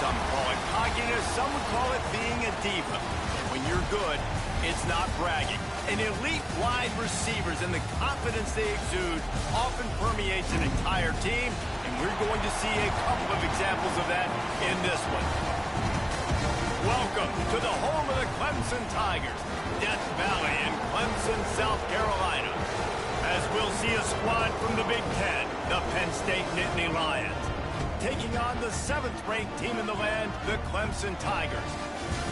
Some call it cockiness, some would call it being a diva. When you're good, it's not bragging. And elite wide receivers and the confidence they exude often permeates an entire team, and we're going to see a couple of examples of that in this one. Welcome to the home of the Clemson Tigers, Death Valley in Clemson, South Carolina. As we'll see a squad from the Big Ten, the Penn State Nittany Lions, taking on the 7th-ranked team in the land, the Clemson Tigers.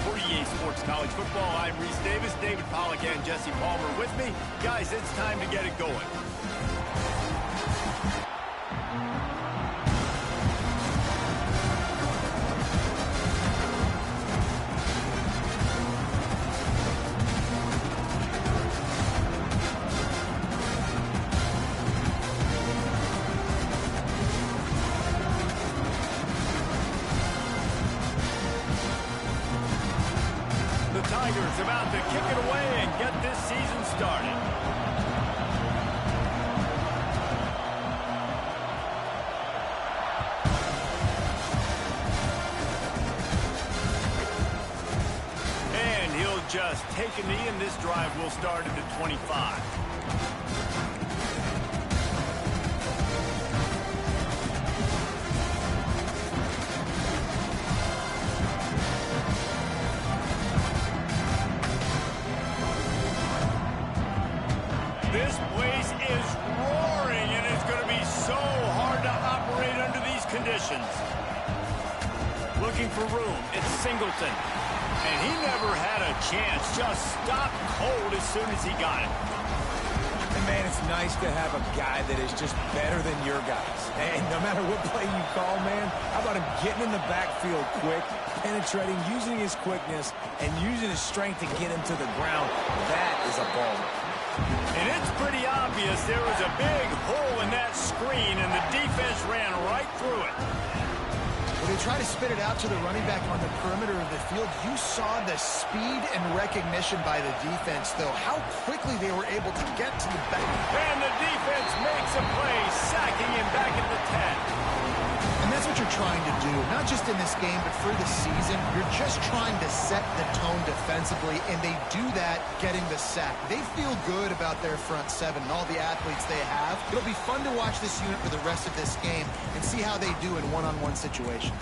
For EA Sports College Football, I'm Reese Davis, David Pollack, and Jesse Palmer with me. Guys, it's time to get it going. Tigers about to kick it away and get this season started. And he'll just take a knee, and this drive will start at the 25. This place is roaring, and it's going to be so hard to operate under these conditions. Looking for room, it's Singleton. And he never had a chance, just stopped cold as soon as he got it. And man, it's nice to have a guy that is just better than your guys. And no matter what play you call, man, how about him getting in the backfield quick, penetrating, using his quickness, and using his strength to get him to the ground. That is a baller. And it's pretty obvious there was a big hole in that screen, and the defense ran right through it. When they try to spit it out to the running back on the perimeter of the field, you saw the speed and recognition by the defense, though, how quickly they were able to get to the back. And the defense makes a play, sacking him back at the 10. And that's what you're trying to do, not just in this game, but for the season. You're just trying to set the tone defensively, and they do that getting the sack. They feel good about their front seven and all the athletes they have. It'll be fun to watch this unit for the rest of this game and see how they do in one-on-one situations.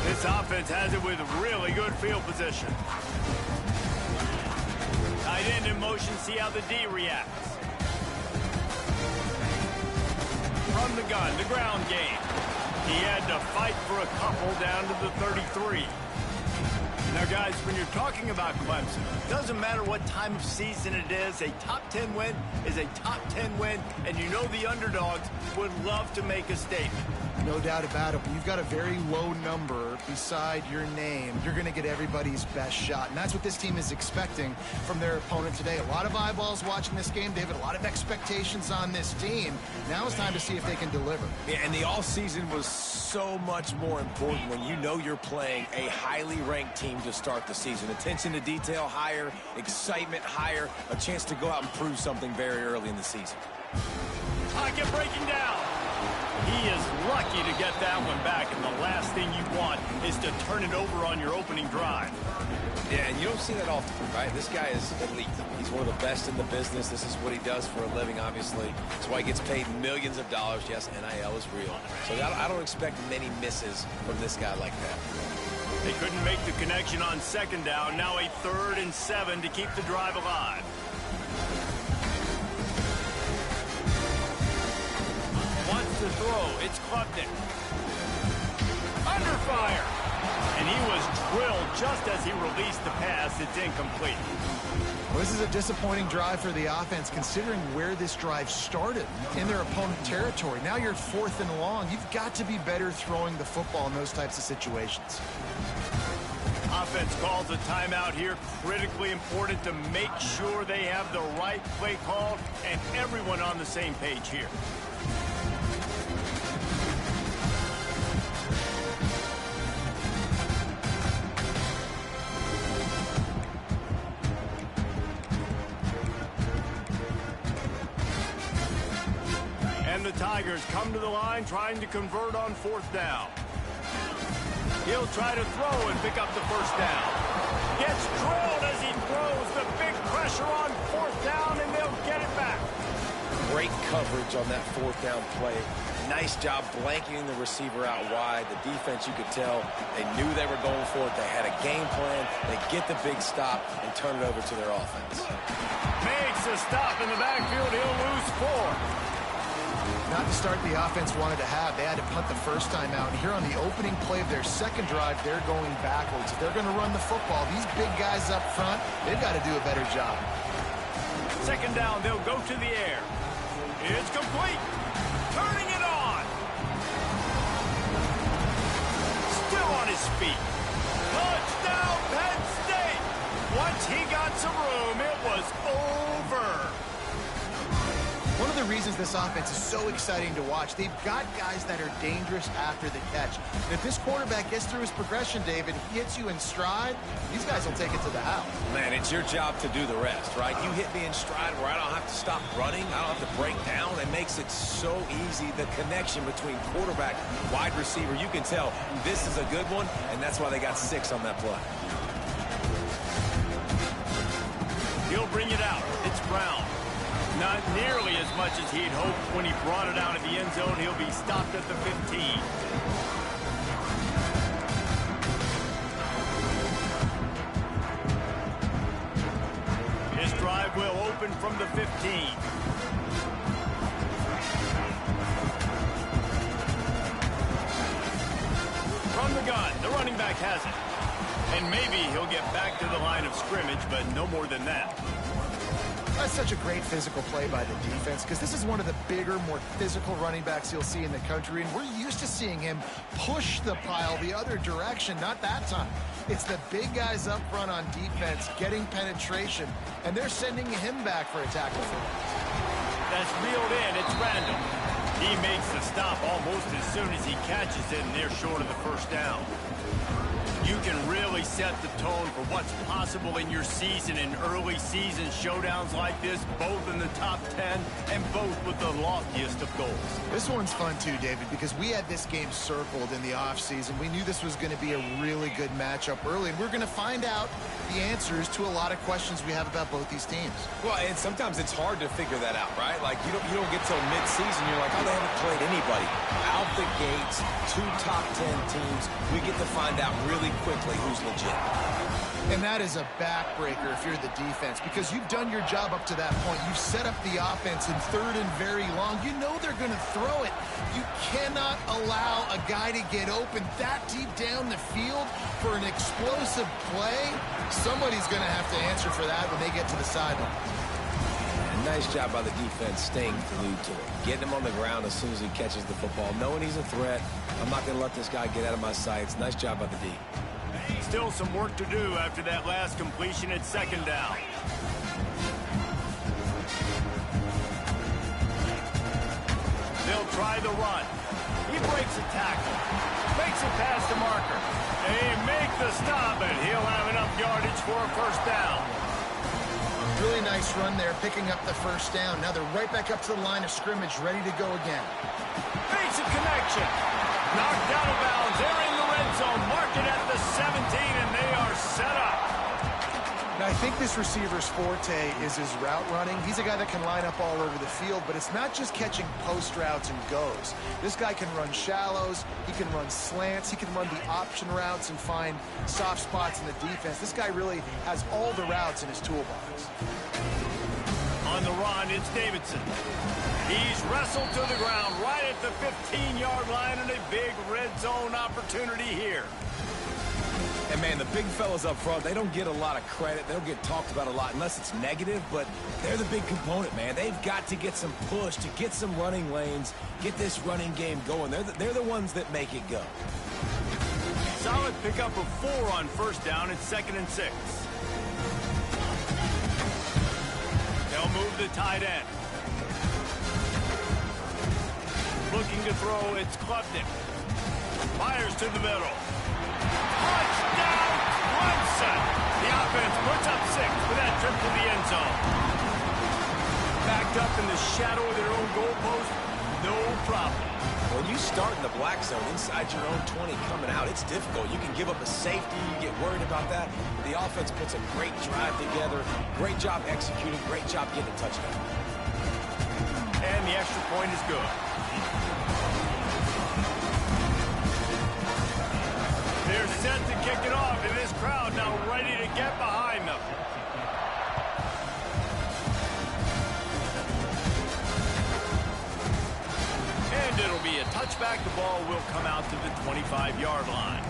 This offense has it with really good field position. Tight end in motion, see how the D reacts. From the gun, the ground game. He had to fight for a couple down to the 33. Now, guys, when you're talking about Clemson, it doesn't matter what time of season it is. A top 10 win is a top 10 win, and you know the underdogs would love to make a statement. No doubt about it. When you've got a very low number beside your name, you're going to get everybody's best shot. And that's what this team is expecting from their opponent today. A lot of eyeballs watching this game. David, a lot of expectations on this team. Now it's time to see if they can deliver. Yeah, and the offseason was so much more important when you know you're playing a highly ranked team to start the season. Attention to detail higher, excitement higher, a chance to go out and prove something very early in the season. Pocket breaking down. He is lucky to get that one back, and the last thing you want is to turn it over on your opening drive. Yeah, and you don't see that often, right? This guy is elite. He's one of the best in the business. This is what he does for a living, obviously. That's why he gets paid millions of dollars. Yes, NIL is real. So I don't expect many misses from this guy like that. They couldn't make the connection on second down. Now a 3rd and 7 to keep the drive alive. Wants to throw. It's Klubnik. Under fire. And he was drilled just as he released the pass. It's incomplete. Well, this is a disappointing drive for the offense, considering where this drive started in their opponent territory. Now you're 4th and long. You've got to be better throwing the football in those types of situations. Offense calls a timeout here. Critically important to make sure they have the right play called and everyone on the same page here. Tigers come to the line trying to convert on 4th down. He'll try to throw and pick up the first down. Gets drilled as he throws. The big pressure on 4th down, and they'll get it back. Great coverage on that 4th down play. Nice job blanketing the receiver out wide. The defense, you could tell, they knew they were going for it. They had a game plan. They get the big stop and turn it over to their offense. Makes a stop in the backfield. He'll lose 4. Not the start the offense wanted to have. They had to punt the first time out. And here on the opening play of their second drive, they're going backwards. If they're going to run the football, these big guys up front, they've got to do a better job. Second down, they'll go to the air. It's complete. Turning it on. Still on his feet. Touchdown, Penn State. Once he got some room, it was over. One of the reasons this offense is so exciting to watch, they've got guys that are dangerous after the catch. And if this quarterback gets through his progression, David, he hits you in stride, these guys will take it to the house. Man, it's your job to do the rest, right? You hit me in stride where I don't have to stop running. I don't have to break down. It makes it so easy. The connection between quarterback, wide receiver, you can tell this is a good one, and that's why they got 6 on that play. He'll bring it out. It's Brown. Not nearly as much as he'd hoped when he brought it out of the end zone. He'll be stopped at the 15. His drive will open from the 15. From the gun, the running back has it. And maybe he'll get back to the line of scrimmage, but no more than that. That's such a great physical play by the defense because this is one of the bigger, more physical running backs you'll see in the country, and we're used to seeing him push the pile the other direction. Not that time. It's the big guys up front on defense getting penetration, and they're sending him back for a tackle for loss. That's reeled in. It's Randall. He makes the stop almost as soon as he catches it, and they're short of the first down. You can really set the tone for what's possible in your season in early season showdowns like this, both in the top 10 and both with the loftiest of goals. This one's fun too, David, because we had this game circled in the offseason. We knew this was going to be a really good matchup early, and we're going to find out the answers to a lot of questions we have about both these teams. Well, and sometimes it's hard to figure that out, right? Like, you don't get till mid-season, you're like, oh, they haven't played anybody. Out the gates, 2 top 10 teams, we get to find out really quickly who's legit. And that is a backbreaker if you're the defense, because you've done your job up to that point. You've set up the offense in 3rd and very long. You know they're going to throw it. You cannot allow a guy to get open that deep down the field for an explosive play. Somebody's going to have to answer for that when they get to the sideline. Nice job by the defense staying glued to it. Getting him on the ground as soon as he catches the football. Knowing he's a threat. I'm not going to let this guy get out of my sights. Nice job by the D. Still some work to do after that last completion at 2nd down. They'll try the run. He breaks a tackle. Makes it past the marker. They make the stop, and he'll have enough yardage for a first down. Really nice run there, picking up the first down. Now they're right back up to the line of scrimmage, ready to go again. Makes a connection. Knocked out of bounds. They're in the red zone. Mark it at the 17, and they are set up. Now, I think this receiver's forte is his route running. He's a guy that can line up all over the field, but it's not just catching post routes and goes. This guy can run shallows, he can run slants, he can run the option routes and find soft spots in the defense. This guy really has all the routes in his toolbox. On the run, it's Davidson. He's wrestled to the ground right at the 15-yard line, and a big red zone opportunity here. And, man, the big fellas up front, they don't get a lot of credit. They don't get talked about a lot unless it's negative, but they're the big component, man. They've got to get some push, to get some running lanes, get this running game going. They're the ones that make it go. Solid pickup of 4 on first down. It's 2nd and 6. They'll move the tight end. Looking to throw, it's Clemson. Fires to the middle. Touchdown, Clemson! The offense puts up 6 for that trip to the end zone. Backed up in the shadow of their own goalpost, no problem. When you start in the black zone inside your own 20 coming out, it's difficult. You can give up a safety. You get worried about that. The offense puts a great drive together. Great job executing. Great job getting a touchdown. And the extra point is good. They're set to kick it off, and this crowd now ready to get behind them. And it'll be a touchback. The ball will come out to the 25-yard line.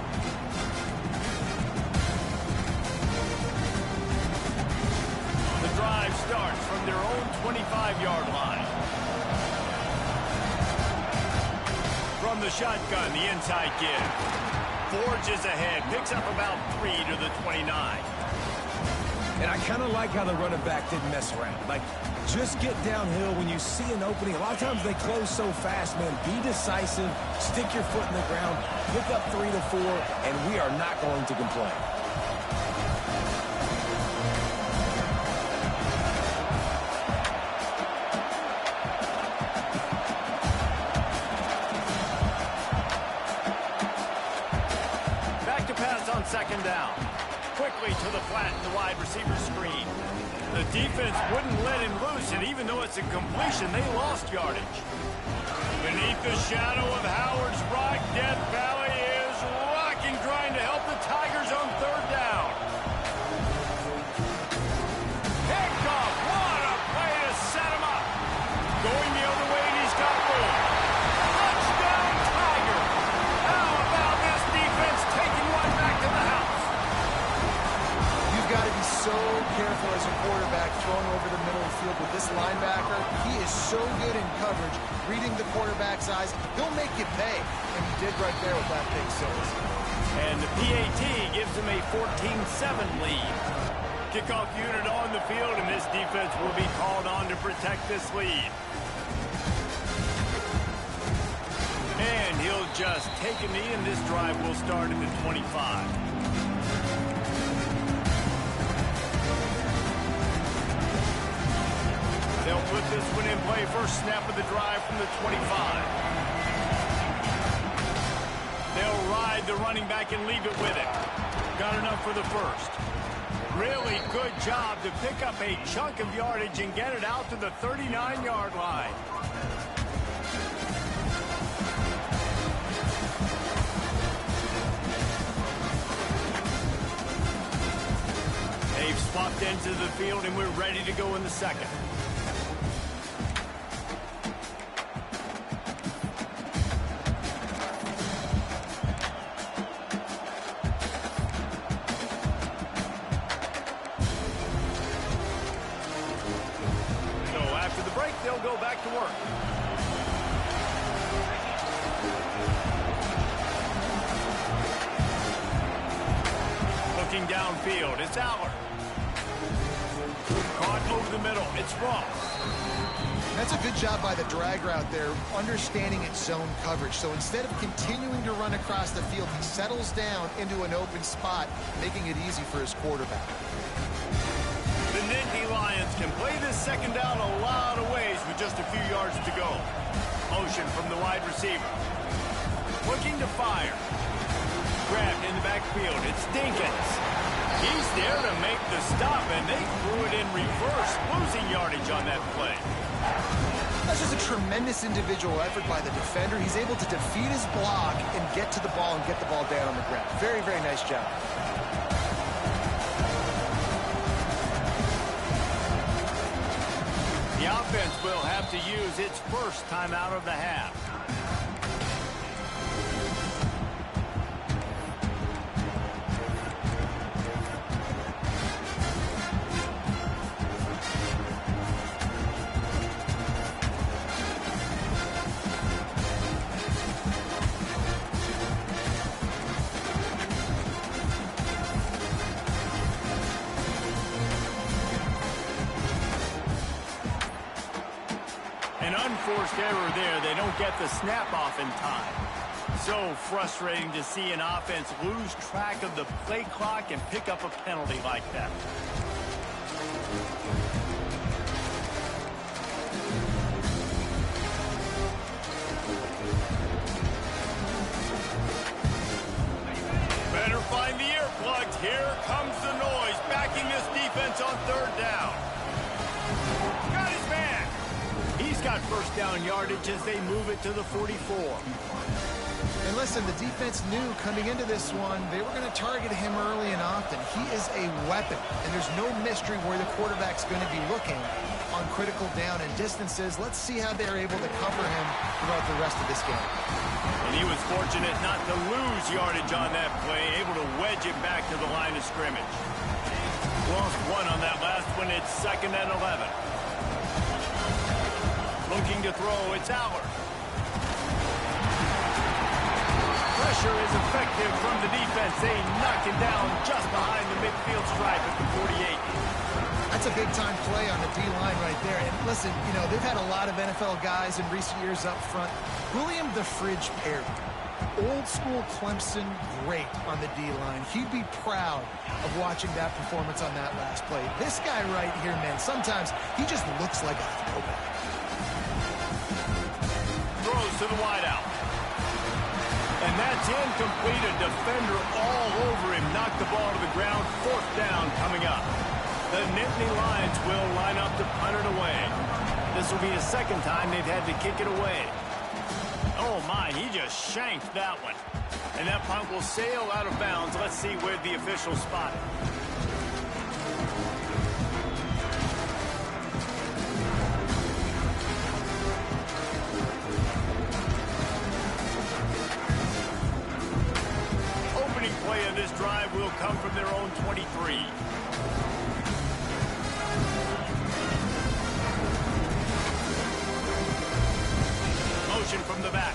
The drive starts from their own 25-yard line. From the shotgun, the inside give. Forges ahead, picks up about 3 to the 29. And I kind of like how the running back didn't mess around. Like, just get downhill when you see an opening. A lot of times they close so fast, man. Be decisive, stick your foot in the ground, pick up 3 to 4, and we are not going to complain. Second down. Quickly to the flat, the wide receiver screen. The defense wouldn't let him loose, and even though it's a completion, they lost yardage. Beneath the shadow of Howard's Rock, Death Valley is rocking, trying to help the Tigers on third down. Picked off. What a play to set him up. Going the other way, and he's got room. Touchdown, Tiger. How about this defense taking one back to the house? You've got to be so careful as a quarterback throwing over the middle of the field with this linebacker. He is so good in coverage, reading the quarterback's eyes. He'll make you pay, and he did right there with that big six. And the PAT gives him a 14-7 lead. Kickoff unit on the field, and this defense will be called on to protect this lead. And he'll just take a knee, and this drive will start at the 25. They'll put this one in play. First snap of the drive from the 25. They'll ride the running back and leave it with it. Got enough for the first. Really good job to pick up a chunk of yardage and get it out to the 39-yard line. They've swapped into the field, and we're ready to go in the second. They'll go back to work. Looking downfield, it's Aller. Caught over the middle, it's Ross. That's a good job by the drag route there, understanding its zone coverage. So instead of continuing to run across the field, he settles down into an open spot, making it easy for his quarterback. The Nittany Lions can play this second down a lot of ways with just a few yards to go. Motion from the wide receiver. Looking to fire. Grabbed in the backfield. It's Dinkins. He's there to make the stop, and they threw it in reverse, losing yardage on that play. That's just a tremendous individual effort by the defender. He's able to defeat his block and get to the ball and get the ball down on the ground. Very, very nice job. The offense will have to use its first timeout of the half. An unforced error there. They don't get the snap off in time. So frustrating to see an offense lose track of the play clock and pick up a penalty like that. Here comes the noise, backing this defense on third down. Got his man. He's got first down yardage as they move it to the 44. And listen, the defense knew coming into this one, they were going to target him early and often. He is a weapon, and there's no mystery where the quarterback's going to be looking on critical down and distances. Let's see how they're able to cover him throughout the rest of this game. And he was fortunate not to lose yardage on that play, able to wedge it back to the line of scrimmage. Lost one on that last one. It's 2nd and 11. Looking to throw, it's Allard. Pressure is effective from the defense. They knock it down just behind the midfield stripe at the 48. That's a big-time play on the D-line right there. And listen, you know, they've had a lot of NFL guys in recent years up front. William the Fridge Perry, old-school Clemson great on the D-line. He'd be proud of watching that performance on that last play. This guy right here, man, sometimes he just looks like a throwback. Throws to the wideout. And that's incomplete. A defender all over him. Knocked the ball to the ground. 4th down coming up. The Nittany Lions will line up to punt it away. This will be the 2nd time they've had to kick it away. Oh, my, he just shanked that one. And that punt will sail out of bounds. Let's see where the officials spot it. Opening play of this drive will come from their own 23. From the back.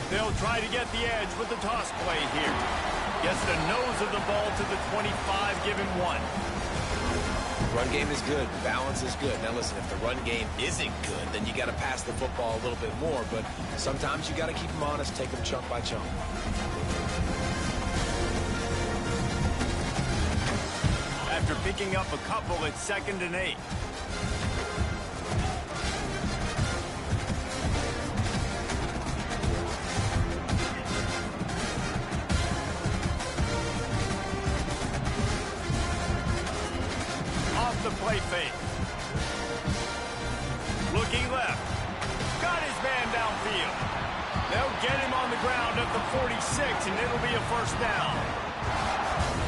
They'll try to get the edge with the toss play here. Gets the nose of the ball to the 25, give him 1. Run game is good. Balance is good. Now listen, if the run game isn't good, then you got to pass the football a little bit more. But sometimes you got to keep them honest, take them chunk by chunk. After picking up a couple, it's 2nd and 8. The play fake. Looking left. Got his man downfield. They'll get him on the ground at the 46, and it'll be a 1st down.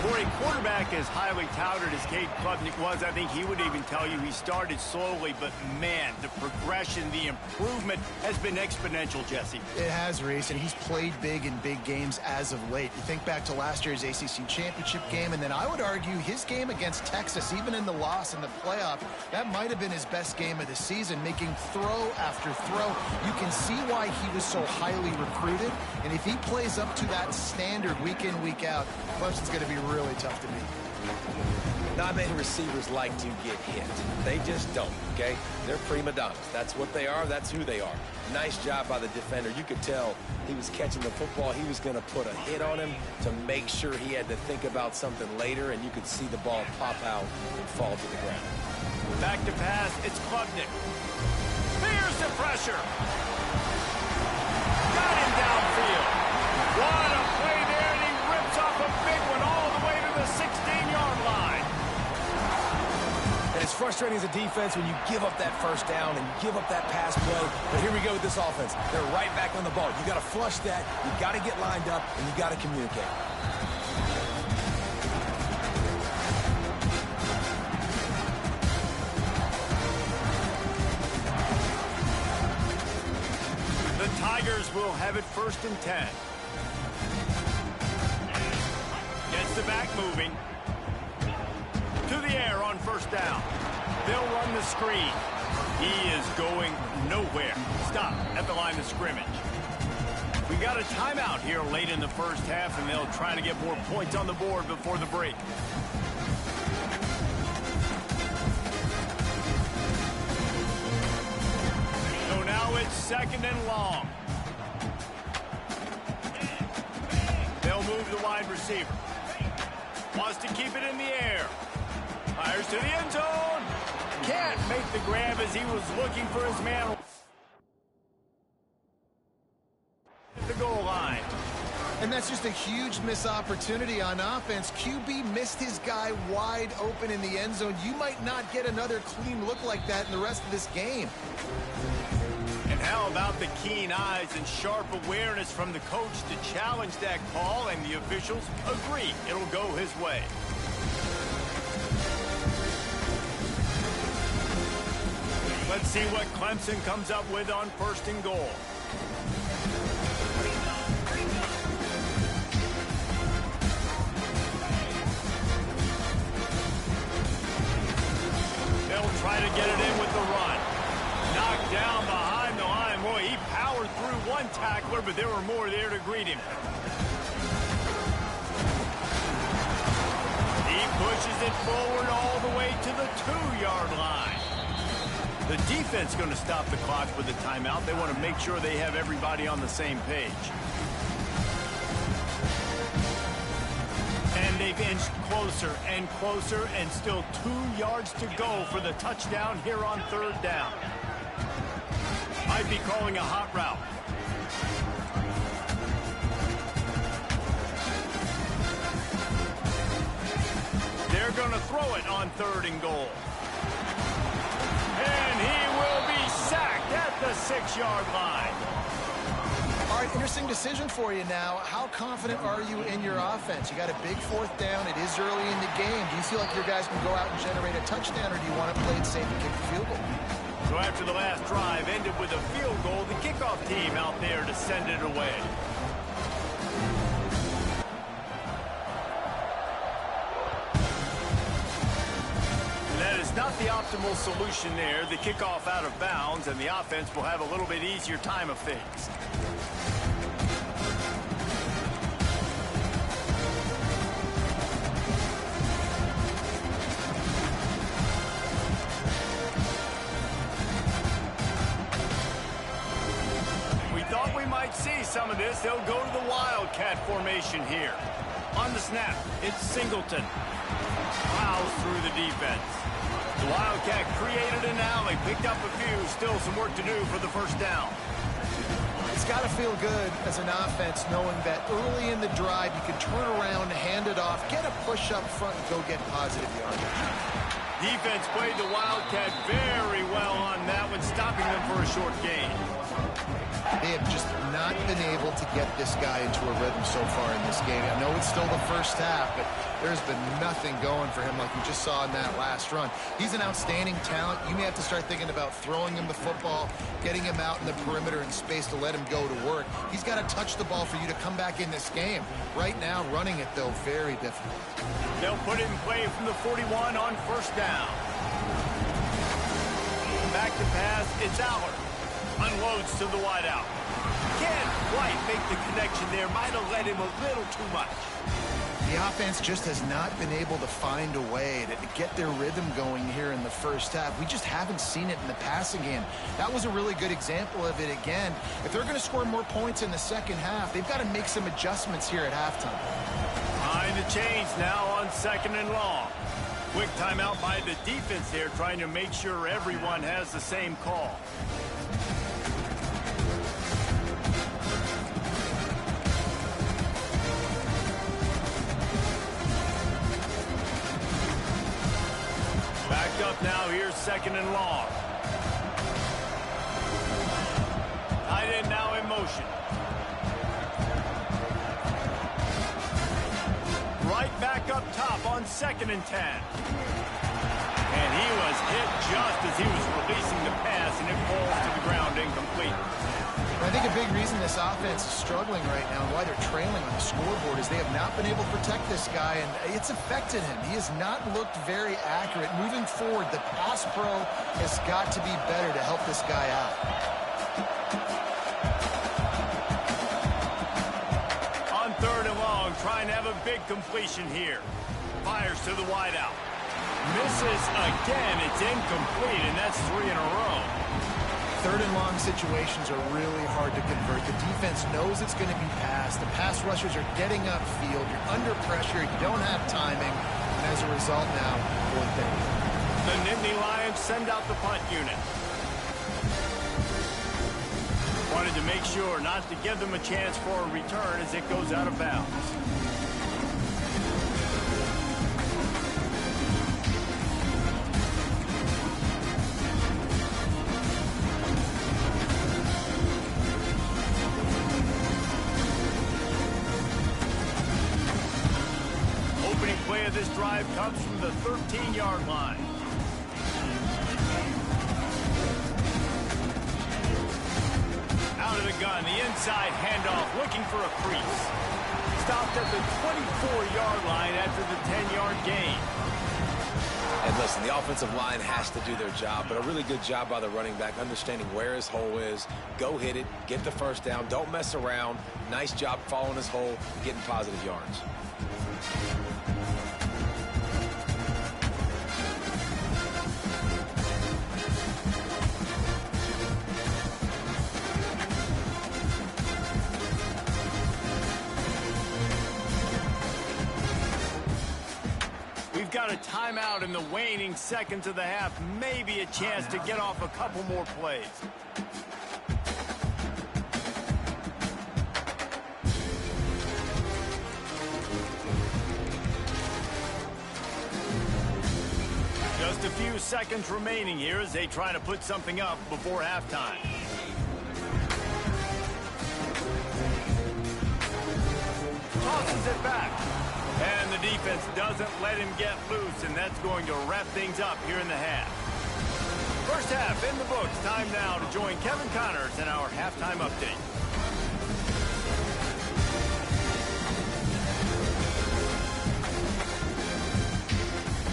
For a quarterback as highly touted as Cade Klubnik was, I think he would even tell you he started slowly, but man, the progression, the improvement has been exponential, Jesse. It has, Reese, and he's played big in big games as of late. You think back to last year's ACC championship game, and then I would argue his game against Texas, even in the loss in the playoff, that might have been his best game of the season, making throw after throw. You can see why he was so highly recruited, and if he plays up to that standard week in, week out, Clemson's going to be really tough to beat. Not many receivers like to get hit. They just don't, okay? They're prima donnas. That's what they are. That's who they are. Nice job by the defender. You could tell he was catching the football. He was going to put a hit on him to make sure he had to think about something later, and you could see the ball pop out and fall to the ground. Back to pass. It's Klubnik. There's the pressure. Got him downfield. What a play there, and he rips off a big one all the way to the 16-yard line. And it's frustrating as a defense when you give up that 1st down and give up that pass play. But here we go with this offense. They're right back on the ball. You got to flush that. You got to get lined up, and you got to communicate. The Tigers will have it 1st and 10. Gets the back moving. To the air on 1st down. They'll run the screen. He is going nowhere. Stop at the line of scrimmage. We got a timeout here late in the 1st half, and they'll try to get more points on the board before the break. So now it's 2nd and long. They'll move the wide receiver. Wants to keep it in the air. Fires to the end zone. Can't make the grab as he was looking for his man. At the goal line. And that's just a huge missed opportunity on offense. QB missed his guy wide open in the end zone. You might not get another clean look like that in the rest of this game. And how about the keen eyes and sharp awareness from the coach to challenge that call, and the officials agree it'll go his way. Let's see what Clemson comes up with on 1st and goal. They'll try to get it in with the run. Knocked down behind the line. Boy, he powered through one tackler, but there were more there to greet him. He pushes it forward all the way to the 2-yard line. The defense going to stop the clock with a timeout. They want to make sure they have everybody on the same page. And they've inched closer and closer, and still 2 yards to go for the touchdown here on 3rd down. Might be calling a hot route. They're going to throw it on 3rd and goal. And he will be sacked at the 6-yard line. All right, interesting decision for you now. How confident are you in your offense? You got a big 4th down. It is early in the game. Do you feel like your guys can go out and generate a touchdown, or do you want to play it safe and kick the field goal? So after the last drive ended with a field goal, the kickoff team out there to send it away. That is not the optimal solution there. The kickoff out of bounds, and the offense will have a little bit easier time of things. We thought we might see some of this. They'll go to the Wildcat formation here. On the snap, it's Singleton. Plows through the defense. The Wildcat created an alley, picked up a few, still some work to do for the 1st down. It's got to feel good as an offense knowing that early in the drive you can turn around, hand it off, get a push up front, and go get positive yardage. Defense played the Wildcat very well on that one, stopping them for a short gain. They have just not been able to get this guy into a rhythm so far in this game. I know it's still the 1st half, but there's been nothing going for him like we just saw in that last run. He's an outstanding talent. You may have to start thinking about throwing him the football, getting him out in the perimeter in space to let him go to work. He's got to touch the ball for you to come back in this game. Right now, running it, though, very difficult. They'll put it in play from the 41 on 1st down. Back to pass, it's Allard. Unloads to the wideout. Can't quite make the connection there. Might have let him a little too much. The offense just has not been able to find a way to get their rhythm going here in the 1st half. We just haven't seen it in the passing game. That was a really good example of it again. If they're going to score more points in the 2nd half, they've got to make some adjustments here at halftime. Behind the chains now on 2nd and long. Quick timeout by the defense there, trying to make sure everyone has the same call. Back up now, here's 2nd and long. Tight end now in motion. Right back up top on 2nd and 10. And he was hit just as he was releasing the pass, and it falls to the ground incomplete. I think a big reason this offense is struggling right now and why they're trailing on the scoreboard is they have not been able to protect this guy, and it's affected him. He has not looked very accurate. Moving forward, the pass pro has got to be better to help this guy out. On 3rd and long, trying to have a big completion here. Fires to the wideout. Misses again. It's incomplete, and that's 3 in a row. 3rd and long situations are really hard to convert. The defense knows it's going to be passed. The pass rushers are getting upfield. You're under pressure. You don't have timing. And as a result now, 4th down. The Nittany Lions send out the punt unit. Wanted to make sure not to give them a chance for a return as it goes out of bounds. Opening play of this drive comes from the 13-yard line. Out of the gun, the inside handoff, looking for a crease. Stopped at the 24-yard line after the 10-yard gain. And listen, the offensive line has to do their job, but a really good job by the running back, understanding where his hole is. Go hit it, get the first down, don't mess around. Nice job following his hole, getting positive yards. Got a timeout in the waning seconds of the half. Maybe a chance to get off a couple more plays. Just a few seconds remaining here as they try to put something up before halftime. Tosses it back. And the defense doesn't let him get loose, and that's going to wrap things up here in the half. First half in the books. Time now to join Kevin Connors in our halftime update.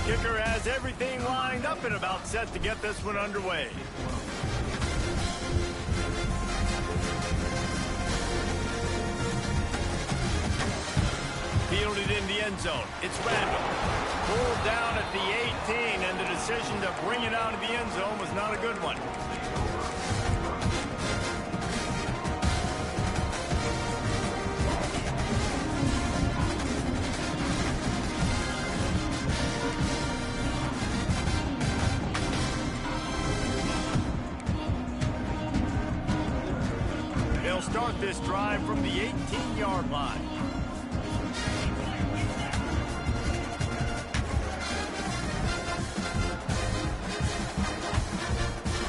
Kicker has everything lined up and about set to get this one underway. Fielded in the end zone. It's Randall. Pulled down at the 18, and the decision to bring it out of the end zone was not a good one. They'll start this drive from the 18-yard line.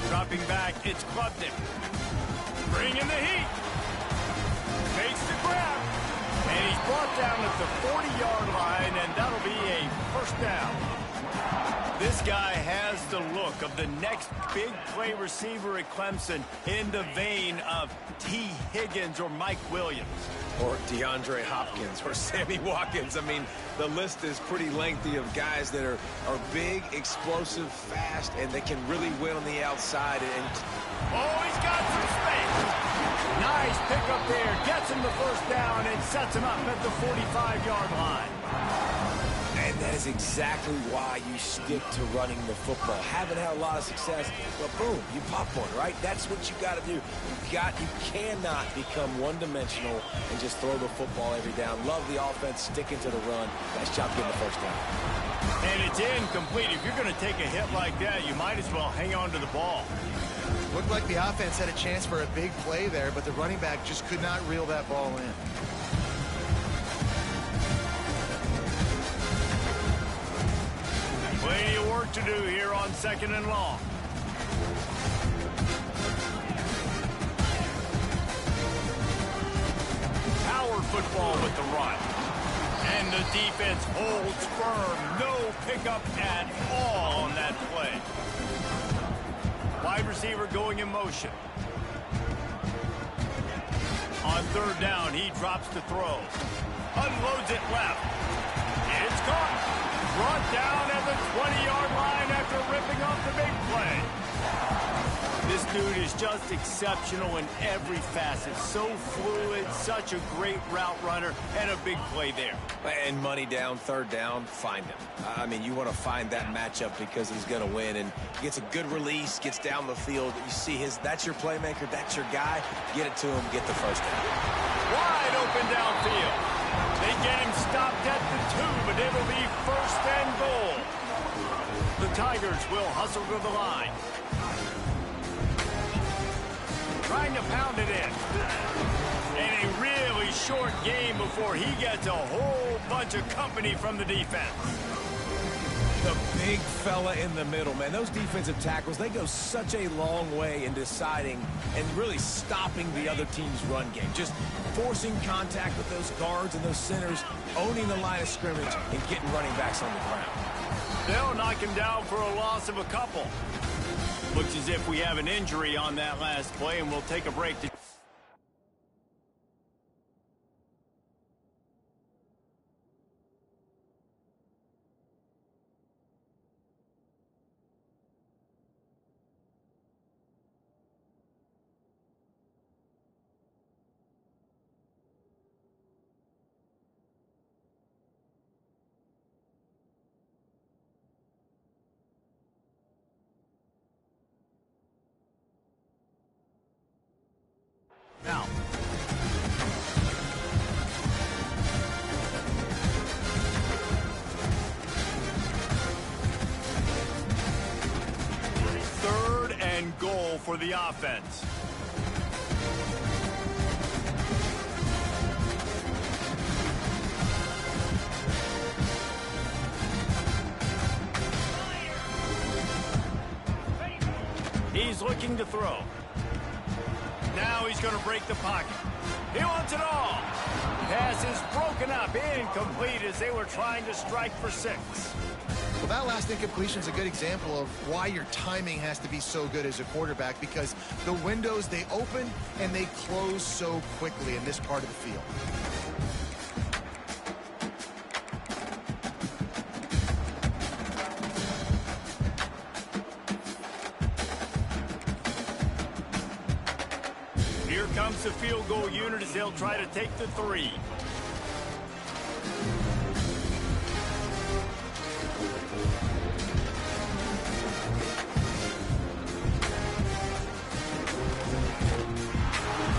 Dropping back, it's Clemson. Bringing the heat. Makes the grab. And he's brought down at the 40-yard line, and that'll be a first down. This guy has the look of the next big play receiver at Clemson in the vein of T. Higgins or Mike Williams. Or DeAndre Hopkins or Sammy Watkins. I mean, the list is pretty lengthy of guys that are big, explosive, fast, and they can really win on the outside. And oh, he's got some space. Nice pickup there. Gets him the first down and sets him up at the 45-yard line. And that is exactly why you stick to running the football. Haven't had a lot of success, but boom, you pop one, right? That's what you got to do. You cannot become one-dimensional and just throw the football every down. Love the offense, sticking to the run. Nice job getting the first down. And it's incomplete. If you're going to take a hit like that, you might as well hang on to the ball. Looked like the offense had a chance for a big play there, but the running back just could not reel that ball in. Plenty of work to do here on 2nd and long. Power football with the run. And the defense holds firm. No pickup at all on that play. Wide receiver going in motion. On 3rd down, he drops to throw. Unloads it left. It's caught. Brought down at the 20-yard line after ripping off the big play. This dude is just exceptional in every facet. So fluid, such a great route runner, and a big play there. And money down, 3rd down, find him. I mean, you want to find that matchup because he's going to win. And gets a good release, gets down the field. You see that's your playmaker, that's your guy. Get it to him, get the first down. Wide open downfield. They get him stopped at the 2, but it'll be 1st and goal. The Tigers will hustle to the line. trying to pound it in. And a really short game before he gets a whole bunch of company from the defense. The big fella in the middle, man. Those defensive tackles, they go such a long way in deciding and really stopping the other team's run game. Just forcing contact with those guards and those centers, owning the line of scrimmage, and getting running backs on the ground. They'll knock him down for a loss of a couple. Looks as if we have an injury on that last play, and we'll take a break to... Now, third and goal for the offense. He's looking to throw. Now he's going to break the pocket. He wants it all. Pass is broken up, incomplete as they were trying to strike for 6. Well, that last incompletion is a good example of why your timing has to be so good as a quarterback, because the windows, they open and they close so quickly in this part of the field. Here comes the field goal unit as they'll try to take the 3.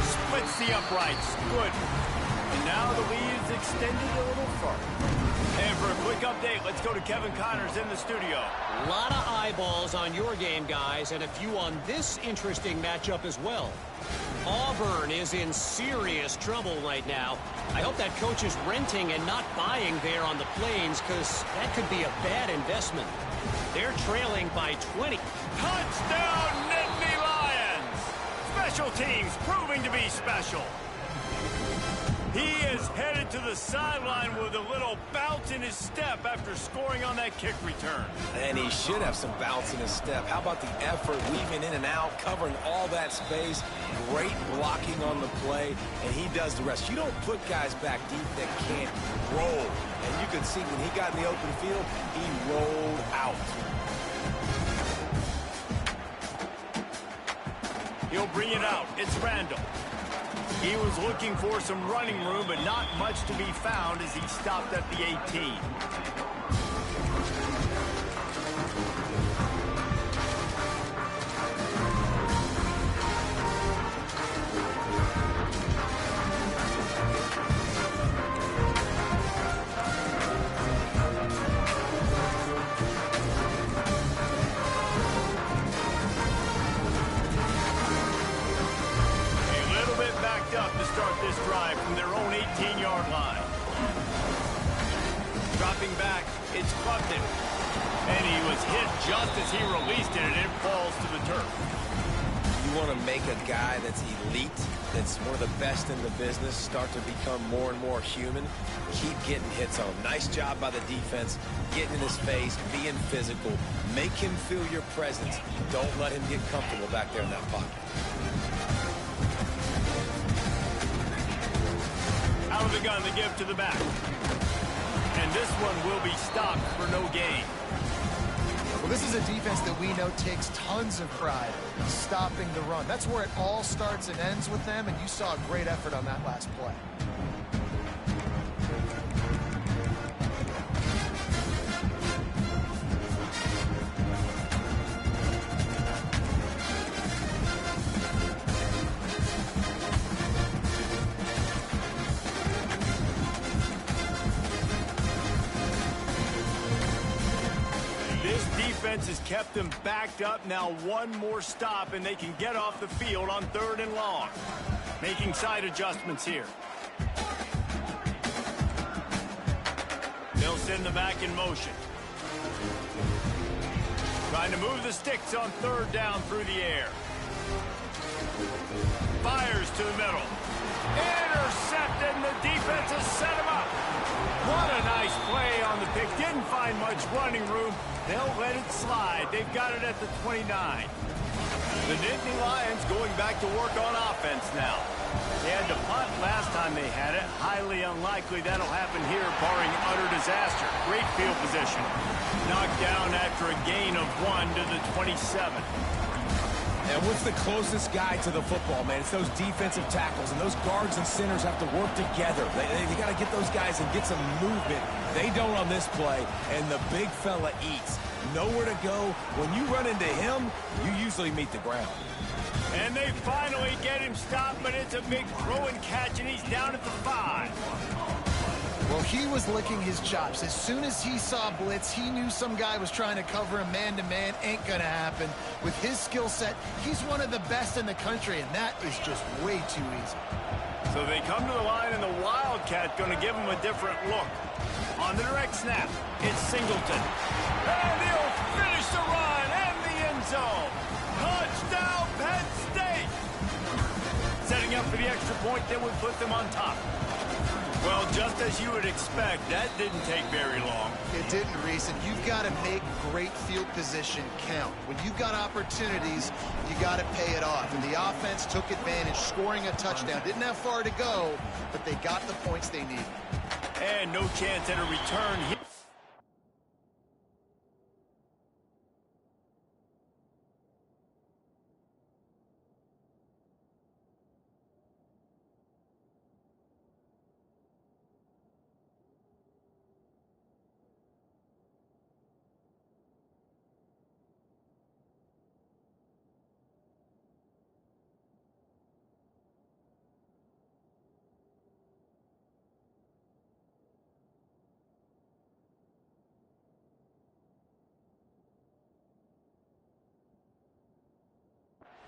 Splits the uprights. Good. And now the lead is extended a little further. And for a quick update, let's go to Kevin Connors in the studio. A lot of eyeballs on your game, guys, and a few on this interesting matchup as well. Auburn is in serious trouble right now. I hope that coach is renting and not buying there on the Plains, because that could be a bad investment. They're trailing by 20. Touchdown, Nittany Lions! Special teams proving to be special. He is headed to the sideline with a little bounce in his step after scoring on that kick return. And he should have some bounce in his step. How about the effort, weaving in and out, covering all that space, great blocking on the play, and he does the rest. You don't put guys back deep that can't roll. And you could see when he got in the open field, he rolled out. He'll bring it out. It's Randall. He was looking for some running room, but not much to be found as he stopped at the 18. This drive from their own 18-yard line. Dropping back, it's Clemson. And he was hit just as he released it, and it falls to the turf. You want to make a guy that's elite, that's one of the best in the business, start to become more and more human, keep getting hits on him. Nice job by the defense, getting in his face, being physical. Make him feel your presence. Don't let him get comfortable back there in that pocket. Out of the gun, they give to the back. And this one will be stopped for no gain. Well, this is a defense that we know takes tons of pride in stopping the run. That's where it all starts and ends with them, and you saw a great effort on that last play. defense has kept them backed up. Now one more stop, and they can get off the field on 3rd and long. Making side adjustments here. They'll send the back in motion. Trying to move the sticks on 3rd down through the air. Fires to the middle. Intercepted, and the defense has set him up. What a nice play on the pick. Didn't find much running room. They'll let it slide. They've got it at the 29. The Nittany Lions going back to work on offense now. They had to punt last time they had it. Highly unlikely that'll happen here, barring utter disaster. Great field position. Knocked down after a gain of 1 to the 27. And what's the closest guy to the football, man? It's those defensive tackles, and those guards and centers have to work together. They got to get those guys and get some movement. They don't on this play, and the big fella eats. Nowhere to go. When you run into him, you usually meet the ground. And they finally get him stopped, but it's a big throw and catch, and he's down at the 5. Well, he was licking his chops. As soon as he saw blitz, he knew some guy was trying to cover him man-to-man. Ain't going to happen. With his skill set, he's one of the best in the country, and that is just way too easy. So they come to the line, and the Wildcat going to give him a different look. On the direct snap, it's Singleton. And he'll finish the run and the end zone. Touchdown, Penn State! Setting up for the extra point that would put them on top. Well, just as you would expect, that didn't take very long. It didn't, Reese, and you've got to make great field position count. When you've got opportunities, you got to pay it off. And the offense took advantage, scoring a touchdown. Didn't have far to go, but they got the points they needed. And no chance at a return here.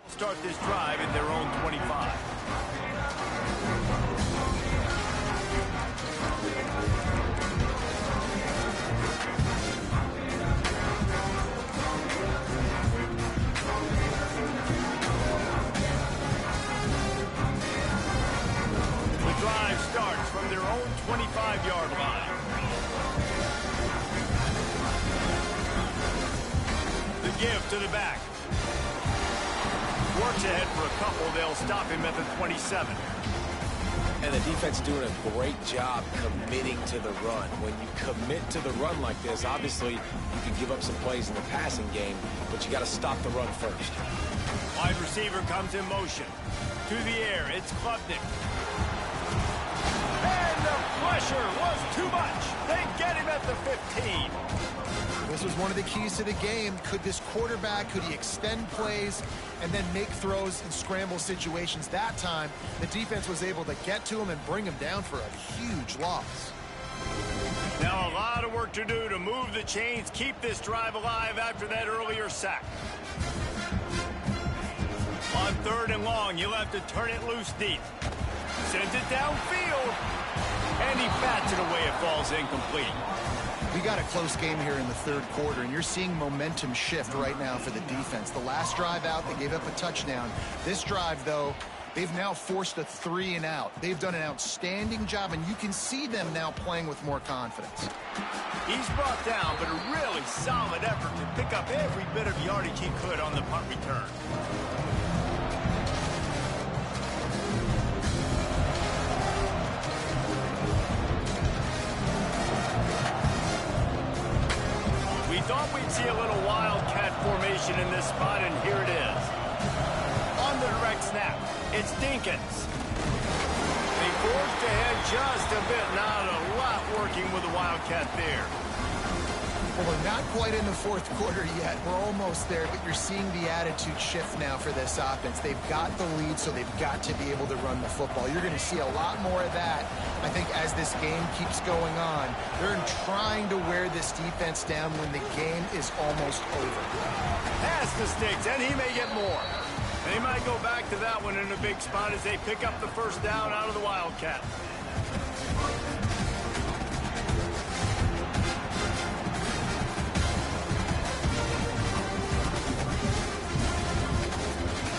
Start this drive at their own 25. The drive starts from their own 25-yard line. The give to the back. Works ahead for a couple. They'll stop him at the 27. And the defense doing a great job committing to the run. When you commit to the run like this, obviously you can give up some plays in the passing game, but you got to stop the run first. Wide receiver comes in motion. To the air, it's Klubnik. And the pressure was too much. They get him at the 15. This was one of the keys to the game. Could this quarterback, could he extend plays and then make throws in scramble situations? That time, the defense was able to get to him and bring him down for a huge loss. Now a lot of work to do to move the chains, keep this drive alive after that earlier sack. On 3rd and long, you'll have to turn it loose deep. Sends it downfield. And he bats it away. It falls incomplete. We got a close game here in the 3rd quarter, and you're seeing momentum shift right now for the defense. The last drive out, they gave up a touchdown. This drive, though, they've now forced a 3-and-out. They've done an outstanding job, and you can see them now playing with more confidence. He's brought down, but a really solid effort to pick up every bit of yardage he could on the punt return. Thought we'd see a little Wildcat formation in this spot, and here it is. On the direct snap, it's Dinkins. They forced ahead just a bit, not a lot working with the Wildcat there. Well, we're not quite in the fourth quarter yet. We're almost there, but you're seeing the attitude shift now for this offense. They've got the lead, so they've got to be able to run the football. You're going to see a lot more of that, I think, as this game keeps going on. They're trying to wear this defense down when the game is almost over. Pass mistakes, and he may get more. And he might go back to that one in a big spot as they pick up the first down out of the Wildcat.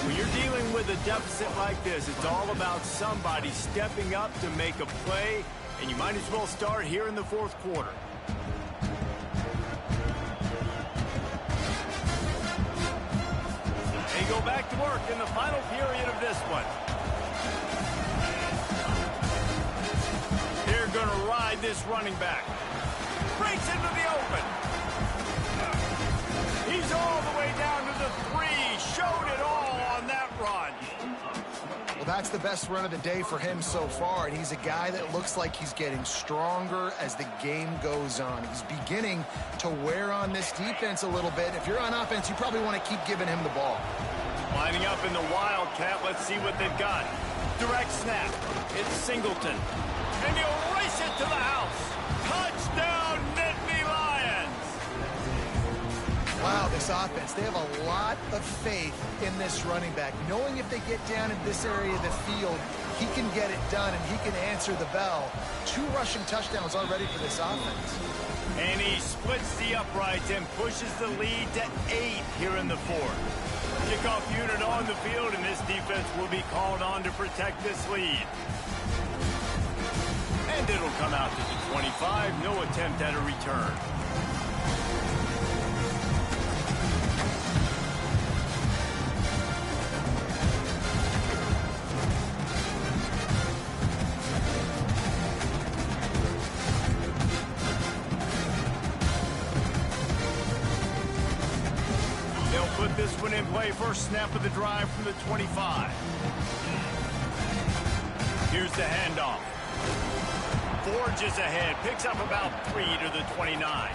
When you're dealing with a deficit like this, it's all about somebody stepping up to make a play, and you might as well start here in the fourth quarter. They go back to work in the final period of this one. They're going to ride this running back. Breaks into the open. He's all the way down to the 3. Showed it all on that run. Well, that's the best run of the day for him so far, and he's a guy that looks like he's getting stronger as the game goes on. He's beginning to wear on this defense a little bit. If you're on offense, you probably want to keep giving him the ball. Lining up in the Wildcat, let's see what they've got. Direct snap. It's Singleton. And he'll race it to the house. Touchdown, Nittany Lions! Wow, this offense, they have a lot of faith in this running back, knowing if they get down in this area of the field, he can get it done and he can answer the bell. 2 rushing touchdowns already for this offense. And he splits the uprights and pushes the lead to 8 here in the fourth. Kickoff unit on the field, and this defense will be called on to protect this lead. And it'll come out to the 25. No attempt at a return. Put this one in play. First snap of the drive from the 25. Here's the handoff. Forges ahead. Picks up about 3 to the 29.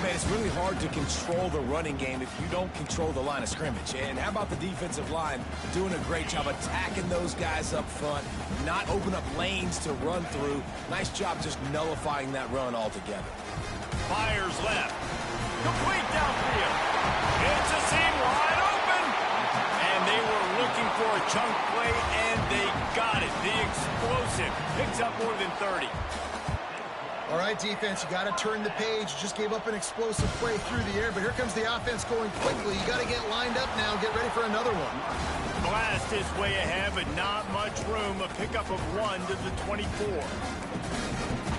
Man, it's really hard to control the running game if you don't control the line of scrimmage. And how about the defensive line doing a great job attacking those guys up front, not open up lanes to run through. Nice job just nullifying that run altogether. Fires left. Complete downfield. It's a seam wide open. And they were looking for a chunk play, and they got it. The explosive picks up more than 30. All right, defense, you got to turn the page. You just gave up an explosive play through the air, but here comes the offense going quickly. You got to get lined up now and get ready for another one. Blast is way ahead, but not much room. A pickup of 1 to the 24.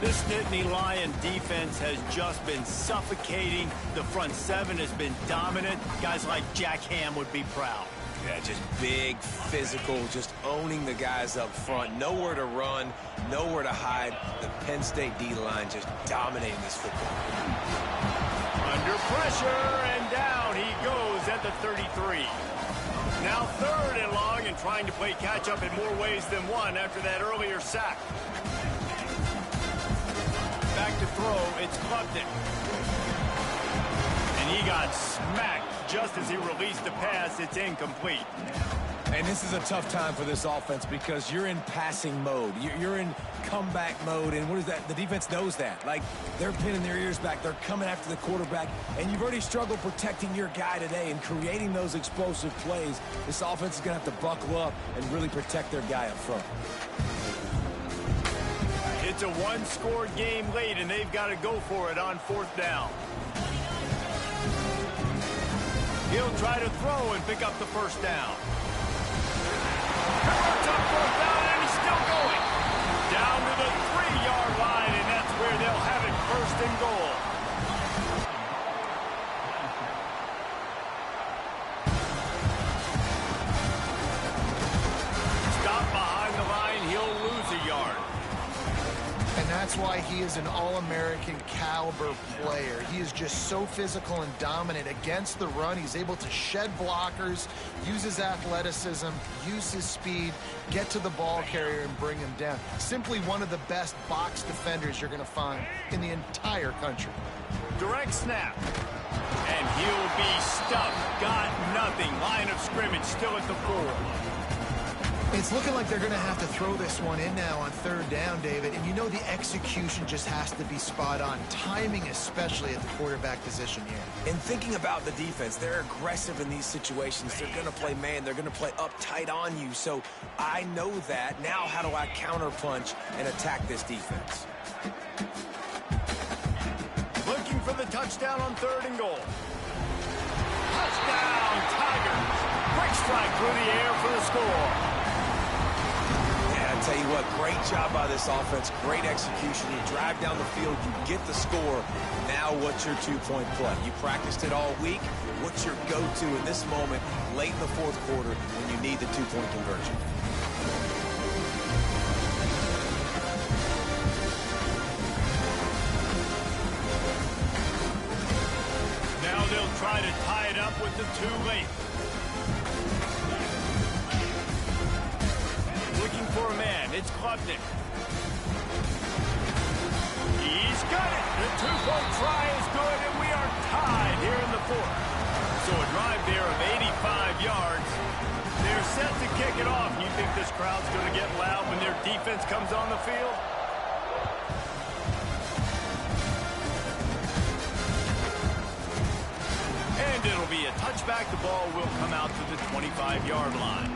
This Nittany Lion defense has just been suffocating. The front 7 has been dominant. Guys like Jack Ham would be proud. Yeah, just big, physical, just owning the guys up front. Nowhere to run, nowhere to hide. The Penn State D-line just dominating this football. Under pressure, and down he goes at the 33. Now 3rd and long, and trying to play catch-up in more ways than one after that earlier sack. Back to throw, it's Clemson. And he got smacked just as he released the pass. It's incomplete. And this is a tough time for this offense because you're in passing mode. You're in comeback mode, and what is that? The defense knows that. Like, they're pinning their ears back. They're coming after the quarterback, and you've already struggled protecting your guy today and creating those explosive plays. This offense is going to have to buckle up and really protect their guy up front. It's a 1-score game late, and they've got to go for it on 4th down. He'll try to throw and pick up the first down. Converts on 4th down, and he's still going. Down to the 3-yard line, and that's where they'll have it, 1st and goal. Stop behind the line, he'll lose a yard. And That's why he is an All-American caliber player. He is just so physical and dominant against the run. He's able to shed blockers, use his athleticism, use his speed, get to the ball carrier and bring him down. Simply one of the best box defenders you're going to find in the entire country. Direct snap. And he'll be stuffed. Got nothing. Line of scrimmage still at the 4. It's looking like they're going to have to throw this one in now on third down, David. And you know the execution just has to be spot on. Timing, especially at the quarterback position here. And thinking about the defense, they're aggressive in these situations. They're going to play man. They're going to play up tight on you. So I know that. Now how do I counterpunch and attack this defense? Looking for the touchdown on 3rd and goal. Touchdown, Tigers. Quick strike through the air for the score. I tell you what, great job by this offense, great execution. You drive down the field, you get the score. Now what's your two-point play? You practiced it all week. What's your go-to in this moment, late in the 4th quarter, when you need the two-point conversion? Now they'll try to tie it up with the 2 late. Looking for a man. It's Klubnik. He's got it. The 2-point try is good, and we are tied here in the 4th. So a drive there of 85 yards. They're set to kick it off. You think this crowd's going to get loud when their defense comes on the field? And it'll be a touchback. The ball will come out to the 25-yard line.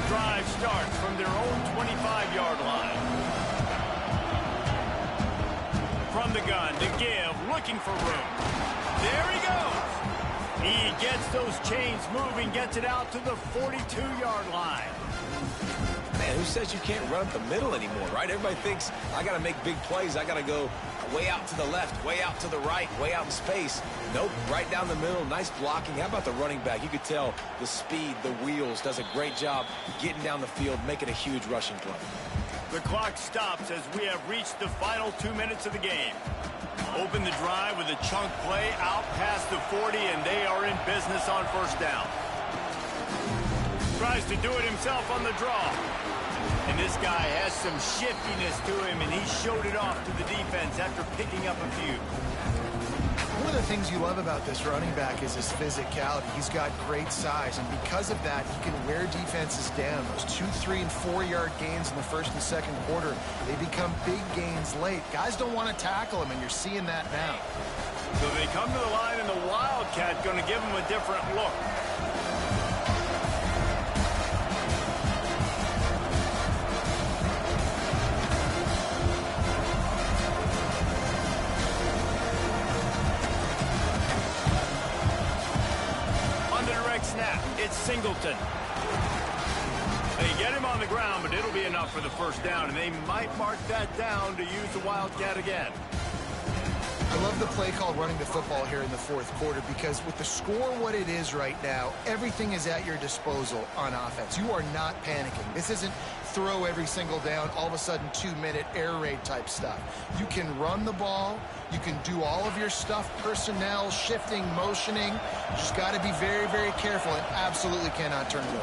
Drive starts from their own 25-yard line. From the gun to give, looking for room. There he goes. He gets those chains moving, gets it out to the 42-yard line. Man, who says you can't run up the middle anymore, right? Everybody thinks, I got to make big plays. I got to go way out to the left, way out to the right, way out in space. Nope, right down the middle, nice blocking. How about the running back? You could tell the speed, the wheels, does a great job getting down the field, making a huge rushing play. The clock stops as we have reached the final 2 minutes of the game. Open the drive with a chunk play out past the 40, and they are in business on 1st down. Tries to do it himself on the draw. And this guy has some shiftiness to him, and he showed it off to the defense after picking up a few. One of the things you love about this running back is his physicality. He's got great size, and because of that, he can wear defenses down. Those 2, 3, and 4-yard gains in the 1st and 2nd quarter, they become big gains late. Guys don't want to tackle him, and you're seeing that now. So they come to the line, and the Wildcat going to give him a different look. Snap. It's Singleton. They get him on the ground, but it'll be enough for the 1st down, and they might mark that down to use the Wildcat again. I love the play called running the football here in the 4th quarter because with the score what it is right now, everything is at your disposal on offense. You are not panicking. This isn't throw every single down, all of a sudden 2-minute air raid type stuff. You can run the ball. You can do all of your stuff, personnel, shifting, motioning. You just got to be very, very careful and absolutely cannot turn it over.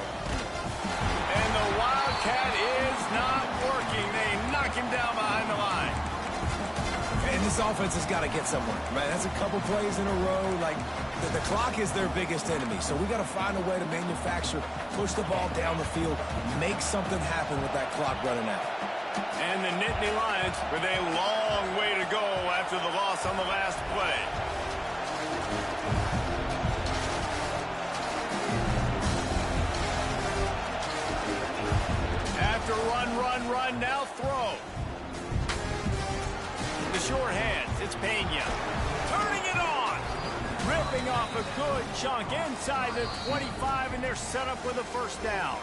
And the Wildcat is not working. They knock him down behind the line. And this offense has got to get somewhere, man. That's a couple plays in a row. Like, the clock is their biggest enemy. So we got to find a way to manufacture, push the ball down the field, make something happen with that clock running out. And the Nittany Lions with a long way to go after the loss on the last play. After run, now throw. The short hands, it's Pena. Turning it on. Ripping off a good chunk inside the 25, and they're set up with a 1st down.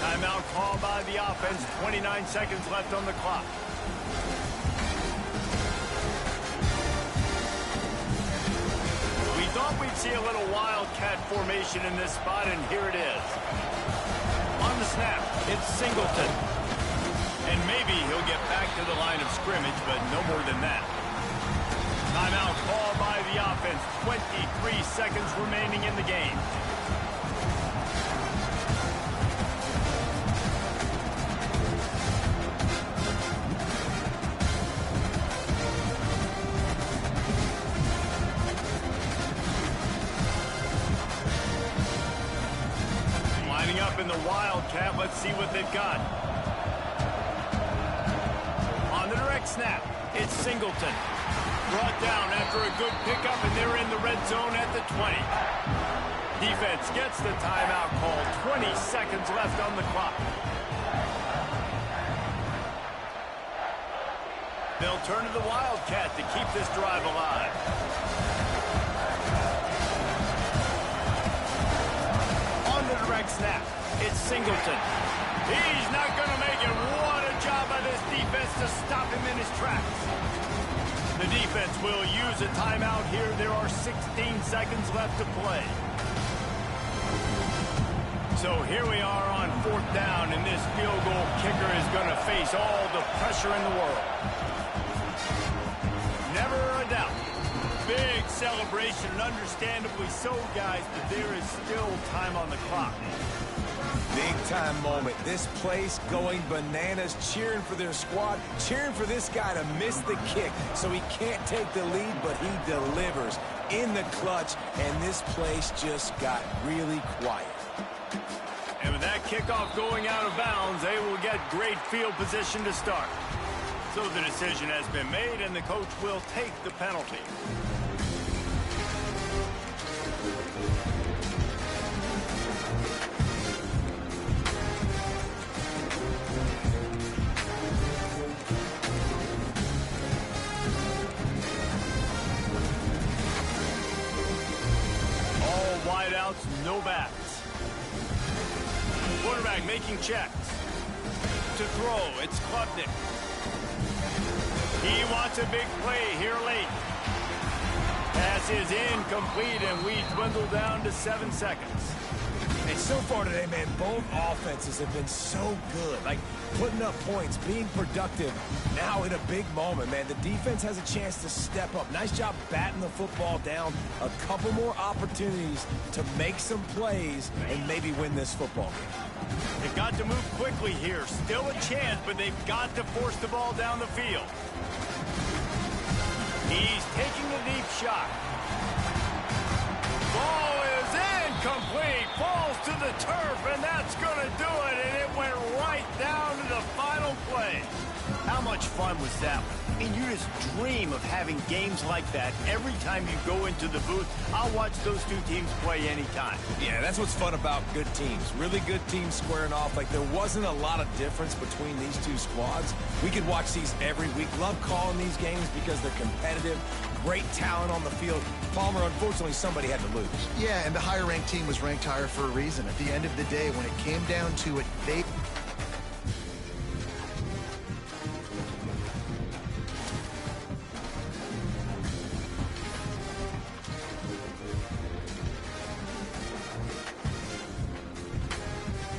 Timeout called by the offense, 29 seconds left on the clock. We thought we'd see a little wildcat formation in this spot, and here it is. On the snap, it's Singleton. And maybe he'll get back to the line of scrimmage, but no more than that. Timeout called by the offense. 23 seconds remaining in the game. Lining up in the Wildcat. Let's see what they've got. On the direct snap, it's Singleton. Brought down after a good pickup, and they're in the red zone at the 20. Defense gets the timeout call. 20 seconds left on the clock. They'll turn to the Wildcat to keep this drive alive. On the direct snap, it's Singleton. He's not going to make it. What a job by this defense to stop him in his tracks. The defense will use a timeout here. There are 16 seconds left to play. So here we are on 4th down, and this field goal kicker is going to face all the pressure in the world. Never a doubt. Big celebration, and understandably so, guys, but there is still time on the clock. Big-time moment. This place going bananas, cheering for their squad, cheering for this guy to miss the kick so he can't take the lead, but he delivers in the clutch, and this place just got really quiet. And with that kickoff going out of bounds, they will get great field position to start. So the decision has been made, and the coach will take the penalty. Wideouts, no backs. Quarterback making checks. To throw, it's Klubnik. He wants a big play here late. Pass is incomplete, and we dwindle down to 7 seconds. And so far today, man, both offenses have been so good. Like, putting up points, being productive. Now in a big moment, man, the defense has a chance to step up. Nice job batting the football down. A couple more opportunities to make some plays and maybe win this football game. They've got to move quickly here. Still a chance, but they've got to force the ball down the field. He's taking a deep shot. Ball is incomplete. Falls to the turf, and that's going to do it. And it went right down to the final play. How much fun was that one? I mean, you just dream of having games like that every time you go into the booth. I'll watch those two teams play anytime. Yeah, that's what's fun about good teams. Really good teams squaring off. Like, there wasn't a lot of difference between these two squads. We could watch these every week. Love calling these games because they're competitive. Great talent on the field. Palmer, unfortunately, somebody had to lose. Yeah, and the higher-ranked team was ranked higher for a reason. At the end of the day, when it came down to it, they